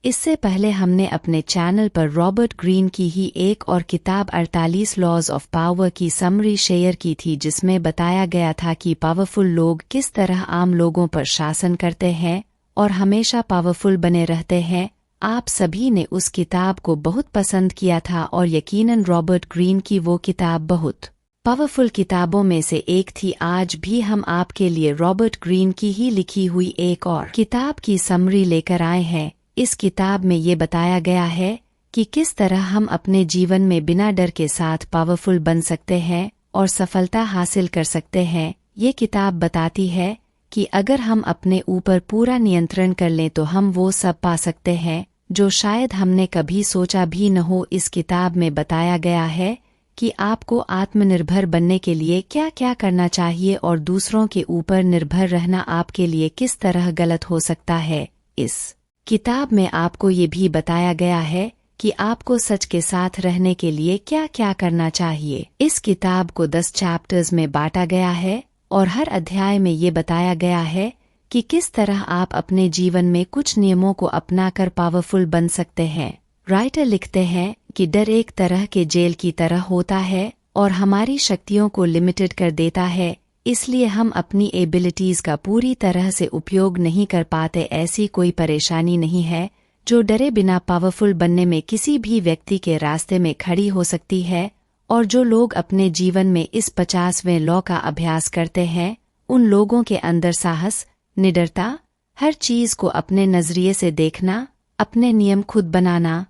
इससे पहले हमने अपने चैनल पर रॉबर्ट ग्रीन की ही एक और किताब 48 लॉज ऑफ पावर की समरी शेयर की थी, जिसमें बताया गया था कि पावरफुल लोग किस तरह आम लोगों पर शासन करते हैं और हमेशा पावरफुल बने रहते हैं। आप सभी ने उस किताब को बहुत पसंद किया था और यकीनन रॉबर्ट ग्रीन की वो किताब बहुत पावरफुल किताबों में से एक थी। आज भी हम आपके लिए रॉबर्ट ग्रीन की ही लिखी हुई एक और किताब की समरी लेकर आए हैं। इस किताब में ये बताया गया है कि किस तरह हम अपने जीवन में बिना डर के साथ पावरफुल बन सकते हैं और सफलता हासिल कर सकते हैं। ये किताब बताती है कि अगर हम अपने ऊपर पूरा नियंत्रण कर लें तो हम वो सब पा सकते हैं जो शायद हमने कभी सोचा भी न हो। इस किताब में बताया गया है कि आपको आत्मनिर्भर बनने के लिए क्या क्या करना चाहिए और दूसरों के ऊपर निर्भर रहना आपके लिए किस तरह गलत हो सकता है। इस किताब में आपको ये भी बताया गया है कि आपको सच के साथ रहने के लिए क्या क्या करना चाहिए। इस किताब को 10 चैप्टर्स में बांटा गया है और हर अध्याय में ये बताया गया है कि किस तरह आप अपने जीवन में कुछ नियमों को अपनाकर पावरफुल बन सकते हैं। राइटर लिखते हैं कि डर एक तरह के जेल की तरह होता है और हमारी शक्तियों को लिमिटेड कर देता है, इसलिए हम अपनी एबिलिटीज का पूरी तरह से उपयोग नहीं कर पाते। ऐसी कोई परेशानी नहीं है जो डरे बिना पावरफुल बनने में किसी भी व्यक्ति के रास्ते में खड़ी हो सकती है, और जो लोग अपने जीवन में इस 50वें लॉ का अभ्यास करते हैं उन लोगों के अंदर साहस, निडरता, हर चीज को अपने नजरिए से देखना, अपने नियम खुद बनाना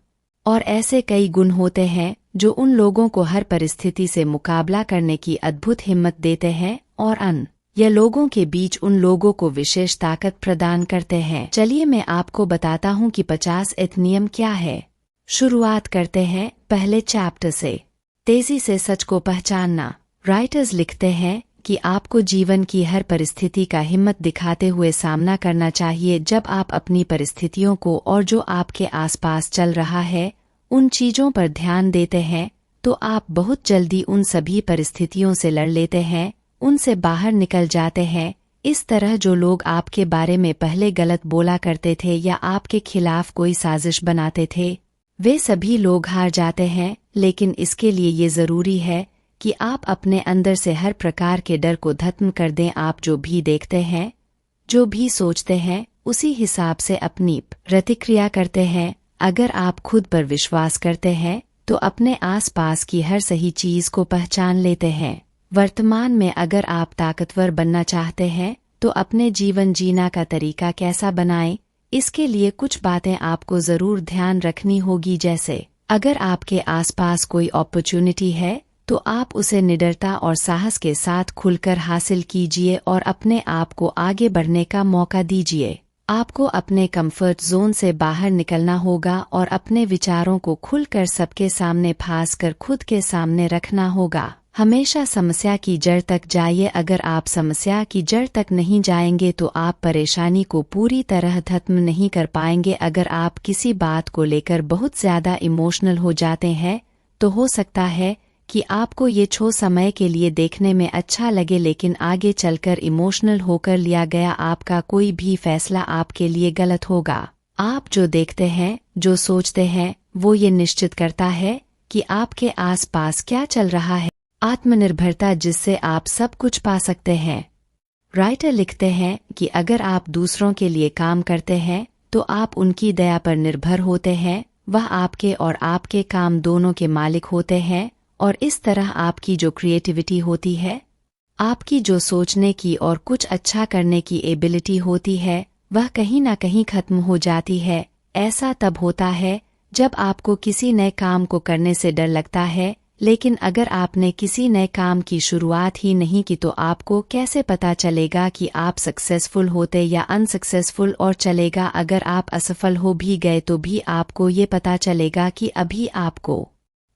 और ऐसे कई गुण होते हैं जो उन लोगों को हर परिस्थिति से मुकाबला करने की अद्भुत हिम्मत देते हैं और अन्य लोगों के बीच उन लोगों को विशेष ताकत प्रदान करते हैं। चलिए मैं आपको बताता हूँ कि 50 नियम क्या है। शुरुआत करते हैं पहले चैप्टर से। तेजी से सच को पहचानना। राइटर्स लिखते हैं कि आपको जीवन की हर परिस्थिति का हिम्मत दिखाते हुए सामना करना चाहिए। जब आप अपनी परिस्थितियों को और जो आपके आसपास चल रहा है उन चीजों पर ध्यान देते हैं तो आप बहुत जल्दी उन सभी परिस्थितियों से लड़ लेते हैं, उनसे बाहर निकल जाते हैं। इस तरह जो लोग आपके बारे में पहले गलत बोला करते थे या आपके खिलाफ कोई साजिश बनाते थे वे सभी लोग हार जाते हैं। लेकिन इसके लिए ये जरूरी है कि आप अपने अंदर से हर प्रकार के डर को खत्म कर दें। आप जो भी देखते हैं, जो भी सोचते हैं, उसी हिसाब से अपनी प्रतिक्रिया करते हैं। अगर आप खुद पर विश्वास करते हैं तो अपने आसपास की हर सही चीज को पहचान लेते हैं। वर्तमान में अगर आप ताकतवर बनना चाहते हैं तो अपने जीवन जीना का तरीका कैसा बनाएं, इसके लिए कुछ बातें आपको जरूर ध्यान रखनी होगी। जैसे अगर आपके आसपास कोई अपॉर्चुनिटी है तो आप उसे निडरता और साहस के साथ खुलकर हासिल कीजिए और अपने आप को आगे बढ़ने का मौका दीजिए। आपको अपने कंफर्ट जोन से बाहर निकलना होगा और अपने विचारों को खुलकर सबके सामने फांस कर खुद के सामने रखना होगा। हमेशा समस्या की जड़ तक जाइए। अगर आप समस्या की जड़ तक नहीं जाएंगे तो आप परेशानी को पूरी तरह खत्म नहीं कर पाएंगे। अगर आप किसी बात को लेकर बहुत ज्यादा इमोशनल हो जाते हैं तो हो सकता है कि आपको ये छो समय के लिए देखने में अच्छा लगे, लेकिन आगे चलकर इमोशनल होकर लिया गया आपका कोई भी फैसला आपके लिए गलत होगा। आप जो देखते हैं, जो सोचते हैं, वो ये निश्चित करता है कि आपके आसपास क्या चल रहा है। आत्मनिर्भरता जिससे आप सब कुछ पा सकते हैं। राइटर लिखते हैं कि अगर आप दूसरों के लिए काम करते हैं तो आप उनकी दया पर निर्भर होते हैं। वह आपके और आपके काम दोनों के मालिक होते हैं और इस तरह आपकी जो क्रिएटिविटी होती है, आपकी जो सोचने की और कुछ अच्छा करने की एबिलिटी होती है, वह कहीं ना कहीं खत्म हो जाती है। ऐसा तब होता है जब आपको किसी नए काम को करने से डर लगता है, लेकिन अगर आपने किसी नए काम की शुरुआत ही नहीं की तो आपको कैसे पता चलेगा कि आप सक्सेसफुल होते या अनसक्सेसफुल, और चलेगा अगर आप असफल हो भी गए तो भी आपको ये पता चलेगा कि अभी आपको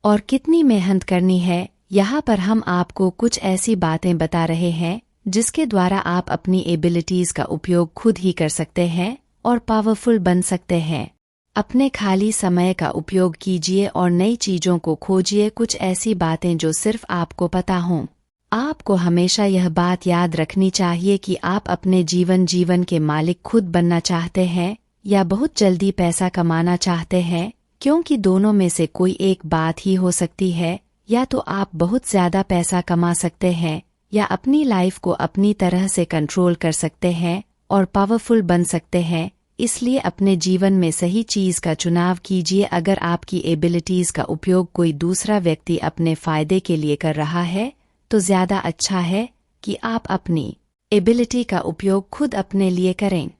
और कितनी मेहनत करनी है। यहाँ पर हम आपको कुछ ऐसी बातें बता रहे हैं जिसके द्वारा आप अपनी एबिलिटीज का उपयोग खुद ही कर सकते हैं और पावरफुल बन सकते हैं। अपने खाली समय का उपयोग कीजिए और नई चीजों को खोजिए। कुछ ऐसी बातें जो सिर्फ आपको पता हों। आपको हमेशा यह बात याद रखनी चाहिए कि आप अपने जीवन के मालिक खुद बनना चाहते हैं। या बहुत जल्दी पैसा कमाना चाहते हैं, क्योंकि दोनों में से कोई एक बात ही हो सकती है। या तो आप बहुत ज्यादा पैसा कमा सकते हैं या अपनी लाइफ को अपनी तरह से कंट्रोल कर सकते हैं और पावरफुल बन सकते हैं। इसलिए अपने जीवन में सही चीज का चुनाव कीजिए। अगर आपकी एबिलिटीज का उपयोग कोई दूसरा व्यक्ति अपने फायदे के लिए कर रहा है, तो ज्यादा अच्छा है कि आप अपनी एबिलिटी का उपयोग खुद अपने लिए करें।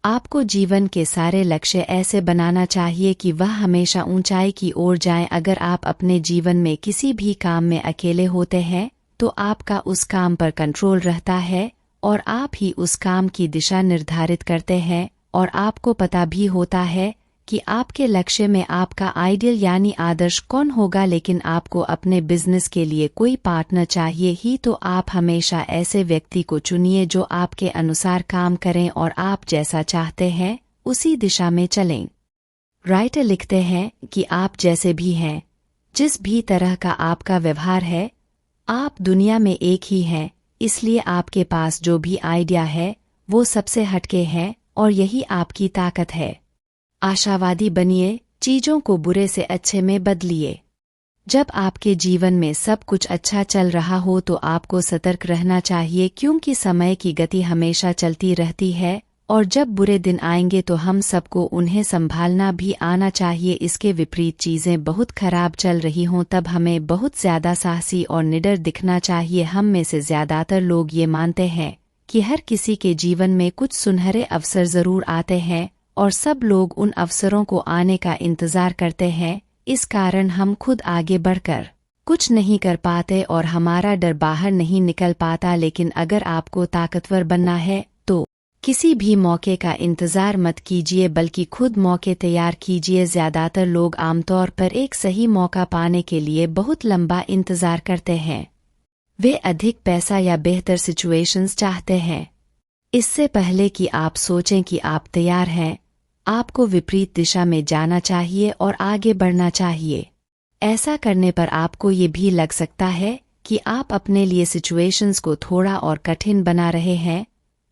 आपको जीवन के सारे लक्ष्य ऐसे बनाना चाहिए कि वह हमेशा ऊंचाई की ओर जाएं। अगर आप अपने जीवन में किसी भी काम में अकेले होते हैं, तो आपका उस काम पर कंट्रोल रहता है और आप ही उस काम की दिशा निर्धारित करते हैं और आपको पता भी होता है कि आपके लक्ष्य में आपका आइडियल यानी आदर्श कौन होगा। लेकिन आपको अपने बिजनेस के लिए कोई पार्टनर चाहिए ही, तो आप हमेशा ऐसे व्यक्ति को चुनिए जो आपके अनुसार काम करें और आप जैसा चाहते हैं उसी दिशा में चलें। राइटर लिखते हैं कि आप जैसे भी हैं, जिस भी तरह का आपका व्यवहार है, आप दुनिया में एक ही हैं। इसलिए आपके पास जो भी आइडिया है वो सबसे हटके है और यही आपकी ताकत है। आशावादी बनिए, चीजों को बुरे से अच्छे में बदलिए। जब आपके जीवन में सब कुछ अच्छा चल रहा हो तो आपको सतर्क रहना चाहिए, क्योंकि समय की गति हमेशा चलती रहती है और जब बुरे दिन आएंगे तो हम सबको उन्हें संभालना भी आना चाहिए। इसके विपरीत चीजें बहुत खराब चल रही हों तब हमें बहुत ज्यादा साहसी और निडर दिखना चाहिए। हम में से ज्यादातर लोग ये मानते हैं कि हर किसी के जीवन में कुछ सुनहरे अवसर जरूर आते हैं और सब लोग उन अवसरों को आने का इंतजार करते हैं। इस कारण हम खुद आगे बढ़कर कुछ नहीं कर पाते और हमारा डर बाहर नहीं निकल पाता। लेकिन अगर आपको ताकतवर बनना है तो किसी भी मौके का इंतजार मत कीजिए, बल्कि खुद मौके तैयार कीजिए। ज्यादातर लोग आमतौर पर एक सही मौका पाने के लिए बहुत लंबा इंतजार करते हैं। वे अधिक पैसा या बेहतर सिचुएशंस चाहते हैं। इससे पहले कि आप सोचें कि आप तैयार हैं, आपको विपरीत दिशा में जाना चाहिए और आगे बढ़ना चाहिए। ऐसा करने पर आपको ये भी लग सकता है कि आप अपने लिए सिचुएशंस को थोड़ा और कठिन बना रहे हैं,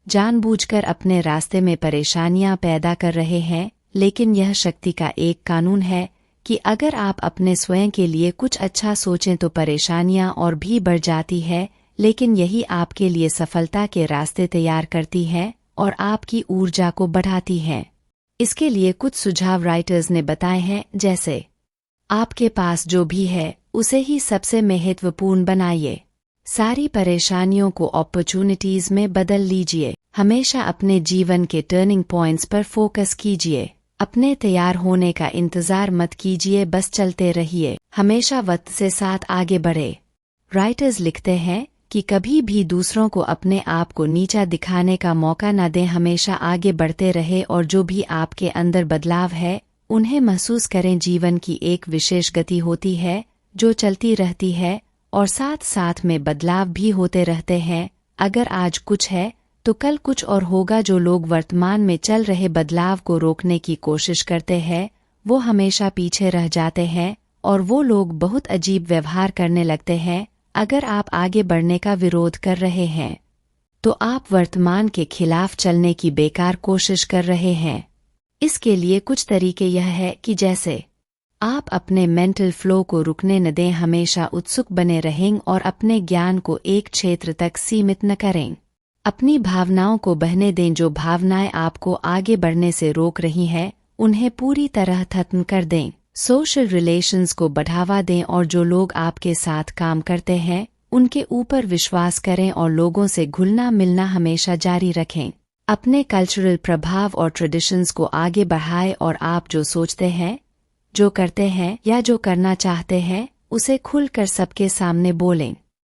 जानबूझकर अपने रास्ते में परेशानियां पैदा कर रहे हैं। लेकिन यह शक्ति का एक कानून है कि अगर आप अपने स्वयं के लिए कुछ अच्छा सोचें तो परेशानियां और भी बढ़ जाती है, लेकिन यही आपके लिए सफलता के रास्ते तैयार करती है और आपकी ऊर्जा को बढ़ाती है। इसके लिए कुछ सुझाव राइटर्स ने बताए हैं, जैसे आपके पास जो भी है उसे ही सबसे महत्वपूर्ण बनाइए। सारी परेशानियों को अपॉर्चुनिटीज में बदल लीजिए। हमेशा अपने जीवन के टर्निंग पॉइंट्स पर फोकस कीजिए। अपने तैयार होने का इंतजार मत कीजिए, बस चलते रहिए। हमेशा वक्त से साथ आगे बढ़े। राइटर्स लिखते हैं कि कभी भी दूसरों को अपने आप को नीचा दिखाने का मौका न दें। हमेशा आगे बढ़ते रहे और जो भी आपके अंदर बदलाव है उन्हें महसूस करें। जीवन की एक विशेष गति होती है जो चलती रहती है और साथ साथ में बदलाव भी होते रहते हैं। अगर आज कुछ है तो कल कुछ और होगा। जो लोग वर्तमान में चल रहे बदलाव को रोकने की कोशिश करते हैं वो हमेशा पीछे रह जाते हैं और वो लोग बहुत अजीब व्यवहार करने लगते हैं। अगर आप आगे बढ़ने का विरोध कर रहे हैं तो आप वर्तमान के खिलाफ चलने की बेकार कोशिश कर रहे हैं। इसके लिए कुछ तरीके यह है कि जैसे आप अपने मेंटल फ्लो को रुकने न दें, हमेशा उत्सुक बने रहें और अपने ज्ञान को एक क्षेत्र तक सीमित न करें। अपनी भावनाओं को बहने दें। जो भावनाएं आपको आगे बढ़ने से रोक रही हैं उन्हें पूरी तरह खत्म कर दें। सोशल रिलेशंस को बढ़ावा दें और जो लोग आपके साथ काम करते हैं उनके ऊपर विश्वास करें और लोगों से घुलना मिलना हमेशा जारी रखें। अपने कल्चरल प्रभाव और ट्रेडिशंस को आगे बढ़ाएं और आप जो सोचते हैं, जो करते हैं या जो करना चाहते हैं उसे खुलकर सबके सामने बोलें।